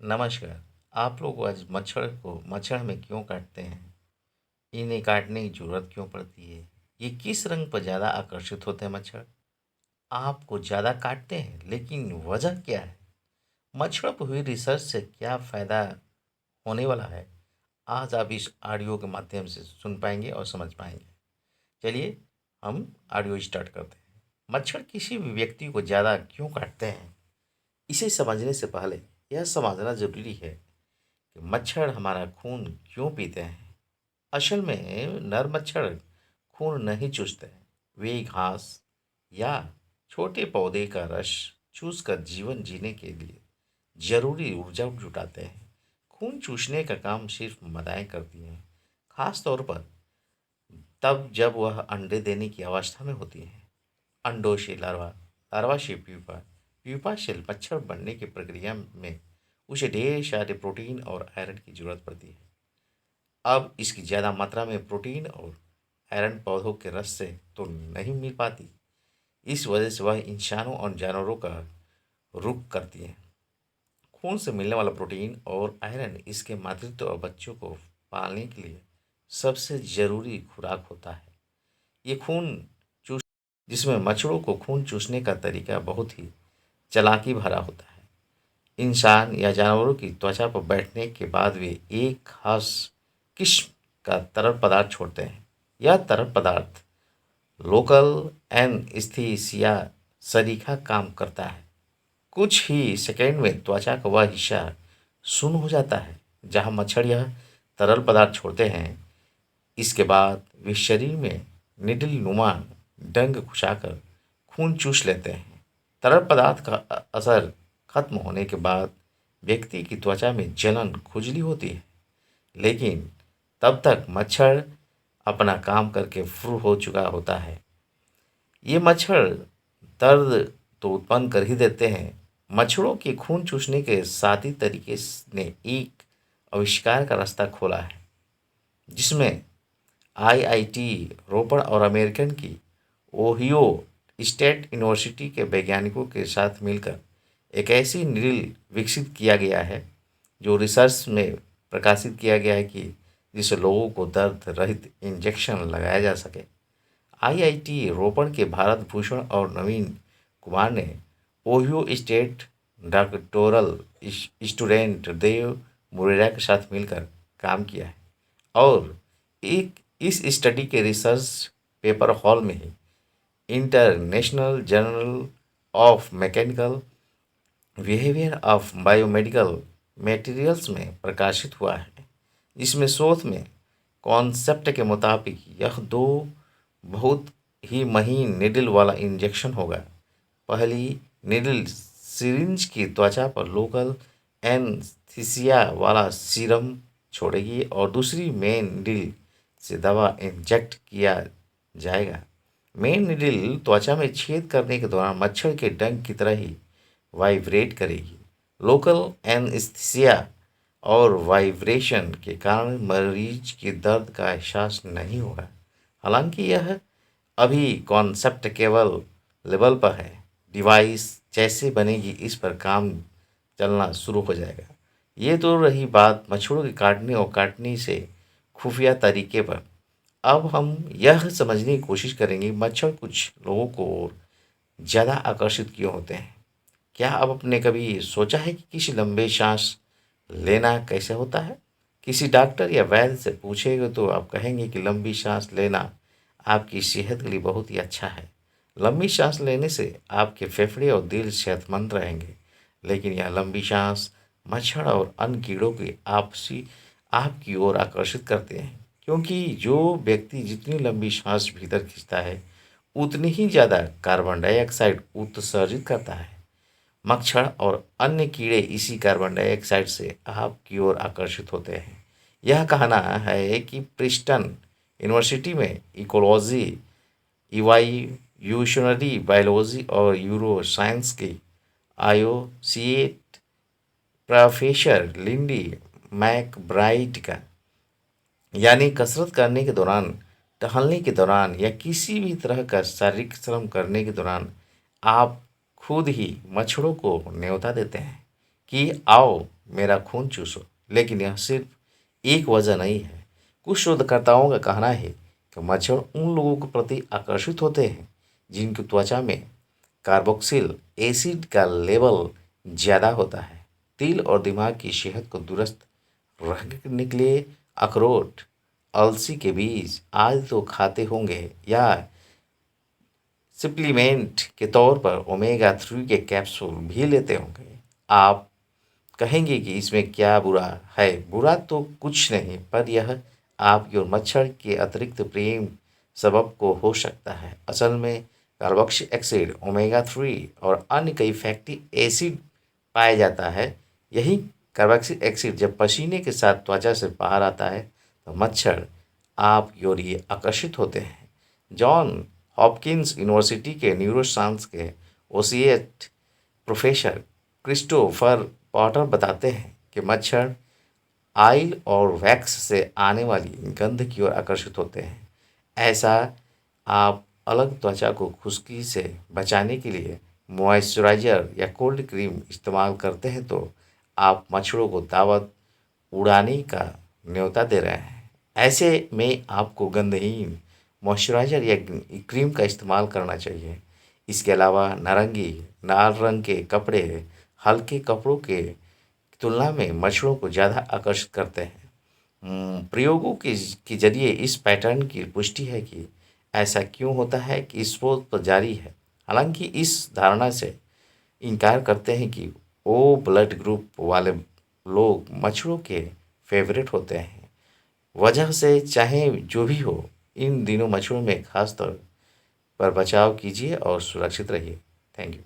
नमस्कार। आप लोग आज मच्छर को मच्छर हमें क्यों काटते हैं? इन्हें काटने की ज़रूरत क्यों पड़ती है? ये किस रंग पर ज़्यादा आकर्षित होते हैं मच्छर? आपको ज़्यादा काटते हैं, लेकिन वजह क्या है? मच्छरों पर हुई रिसर्च से क्या फ़ायदा होने वाला है? आज आप इस ऑडियो के माध्यम से सुन पाएंगे और समझ पाएंगे। चलिए, हम ऑडियो स्टार्ट करते हैं। मच्छर किसी भी व्यक्ति को ज़्यादा क्यों काटते हैं? इसे समझने से पहले यह समझना ज़रूरी है कि मच्छर हमारा खून क्यों पीते हैं। असल में नर मच्छर खून नहीं चूसते हैं। वे घास या छोटे पौधे का रस चूसकर जीवन जीने के लिए जरूरी ऊर्जा जुटाते हैं। खून चूसने का काम सिर्फ मादाएं करती हैं, खास तौर पर तब जब वह अंडे देने की अवस्था में होती हैं। अंडों से लार्वा, लार्वा से प्यूपा, प्यूपा से मच्छर बनने की प्रक्रिया में उसे ढेर सारे प्रोटीन और आयरन की जरूरत पड़ती है। अब इसकी ज़्यादा मात्रा में प्रोटीन और आयरन पौधों के रस से तो नहीं मिल पाती। इस वजह से वह इंसानों और जानवरों का रुख करती है। खून से मिलने वाला प्रोटीन और आयरन इसके मातृत्व और बच्चों को पालने के लिए सबसे ज़रूरी खुराक होता है। ये खून चूस जिसमें मच्छरों को खून चूसने का तरीका बहुत ही चालाकी भरा होता है। इंसान या जानवरों की त्वचा पर बैठने के बाद वे एक खास किस्म का तरल पदार्थ छोड़ते हैं। यह तरल पदार्थ लोकल एनेस्थीसिया सरीखा काम करता है। कुछ ही सेकंड में त्वचा का वह हिस्सा सुन्न हो जाता है जहां मच्छर यह तरल पदार्थ छोड़ते हैं। इसके बाद वे शरीर में निडल नुमा डंक घुसाकर खून चूस लेते हैं। तरल पदार्थ का असर खत्म होने के बाद व्यक्ति की त्वचा में जलन खुजली होती है, लेकिन तब तक मच्छर अपना काम करके फ्रू हो चुका होता है। ये मच्छर दर्द तो उत्पन्न कर ही देते हैं। मच्छरों के खून चूसने के साथी तरीके ने एक आविष्कार का रास्ता खोला है, जिसमें आईआईटी रोपड़ और अमेरिकन की ओहियो स्टेट यूनिवर्सिटी के वैज्ञानिकों के साथ मिलकर एक ऐसी नील विकसित किया गया है जो रिसर्च में प्रकाशित किया गया है कि जिससे लोगों को दर्द रहित इंजेक्शन लगाया जा सके। आईआईटी रोपड़ के भारत भूषण और नवीन कुमार ने ओहियो स्टेट डॉक्टोरल स्टूडेंट देव मुरेरा के साथ मिलकर काम किया है और एक इस स्टडी के रिसर्च पेपर हॉल में ही international journal of mechanical behaviour of biomedical materials में प्रकाशित हुआ है। इसमें शोध में कॉन्सेप्ट के मुताबिक यह दो बहुत ही महीन निडल वाला इंजेक्शन होगा। पहली निडल सिरिंज की त्वचा पर लोकल एनेस्थीसिया वाला सीरम छोड़ेगी और दूसरी मेन निडल से दवा इंजेक्ट किया जाएगा। मेन निडल त्वचा में छेद करने के दौरान मच्छर के डंक की तरह ही वाइब्रेट करेगी। लोकल एनेस्थीसिया और वाइब्रेशन के कारण मरीज के दर्द का एहसास नहीं होगा। हालांकि यह अभी कॉन्सेप्ट केवल लेवल पर है। डिवाइस जैसे बनेगी इस पर काम चलना शुरू हो जाएगा। ये तो रही बात मच्छरों के काटने और काटने से खुफिया तरीके पर। अब हम यह समझने की कोशिश करेंगे मच्छर कुछ लोगों को ज़्यादा आकर्षित क्यों होते हैं। क्या अब आपने कभी सोचा है कि किसी लंबे सांस लेना कैसे होता है? किसी डॉक्टर या वैद्य से पूछेंगे तो आप कहेंगे कि लंबी सांस लेना आपकी सेहत के लिए बहुत ही अच्छा है। लंबी सांस लेने से आपके फेफड़े और दिल सेहतमंद रहेंगे। लेकिन यह लंबी सांस मच्छर और अन्य कीड़ों की आपसी आपकी ओर आकर्षित करते हैं, क्योंकि जो व्यक्ति जितनी लंबी सांस भीतर खींचता है उतनी ही ज़्यादा कार्बन डाइऑक्साइड उत्सर्जित करता है। मच्छर और अन्य कीड़े इसी कार्बन डाइऑक्साइड से आपकी ओर आकर्षित होते हैं। यह कहना है कि प्रिंसटन यूनिवर्सिटी में इकोलॉजी, इवोल्यूशनरी बायोलॉजी और यूरो साइंस के आयोसिएट प्रोफेसर लिंडी मैकब्राइड का यानी कसरत करने के दौरान, टहलने के दौरान या किसी भी तरह का शारीरिक श्रम करने के दौरान आप खुद ही मच्छरों को न्योता देते हैं कि आओ मेरा खून चूसो। लेकिन यह सिर्फ एक वजह नहीं है। कुछ शोधकर्ताओं का कहना है कि मच्छर उन लोगों के प्रति आकर्षित होते हैं जिनकी त्वचा में कार्बोक्सिल एसिड का लेवल ज़्यादा होता है। दिल और दिमाग की सेहत को दुरुस्त रखने के लिए अखरोट, अलसी के बीज आदि तो खाते होंगे, या सप्लीमेंट के तौर पर ओमेगा 3 के कैप्सूल भी लेते होंगे। आप कहेंगे कि इसमें क्या बुरा है? बुरा तो कुछ नहीं, पर यह आपकी और मच्छर के अतिरिक्त प्रेम सबब को हो सकता है। असल में कार्बोक्सिलिक एसिड, ओमेगा 3 और अन्य कई फैटी एसिड पाया जाता है। यही कार्बोक्सिलिक एसिड जब पसीने के साथ त्वचा से बाहर आता है तो मच्छर आपकी ओर ये आकर्षित होते हैं। जॉन हॉपकिंस यूनिवर्सिटी के न्यूरोसाइंस के ओसिएट प्रोफेसर क्रिस्टोफर पॉटर बताते हैं कि मच्छर ऑयल और वैक्स से आने वाली गंध की ओर आकर्षित होते हैं। ऐसा आप अलग त्वचा को खुश्की से बचाने के लिए मॉइस्चराइज़र या कोल्ड क्रीम इस्तेमाल करते हैं तो आप मच्छरों को दावत उड़ाने का न्योता दे रहे हैं। ऐसे में आपको गंधहीन मॉइस्चराइज़र या क्रीम का इस्तेमाल करना चाहिए। इसके अलावा नारंगी लाल रंग के कपड़े हल्के कपड़ों के तुलना में मच्छरों को ज़्यादा आकर्षित करते हैं। प्रयोगों के जरिए इस पैटर्न की पुष्टि है कि ऐसा क्यों होता है कि शोध तो जारी है। हालांकि इस धारणा से इनकार करते हैं कि ओ ब्लड ग्रुप वाले लोग मच्छरों के फेवरेट होते हैं। वजह से चाहे जो भी हो, इन दिनों मच्छरों में खास तौर पर बचाव कीजिए और सुरक्षित रहिए। Thank you.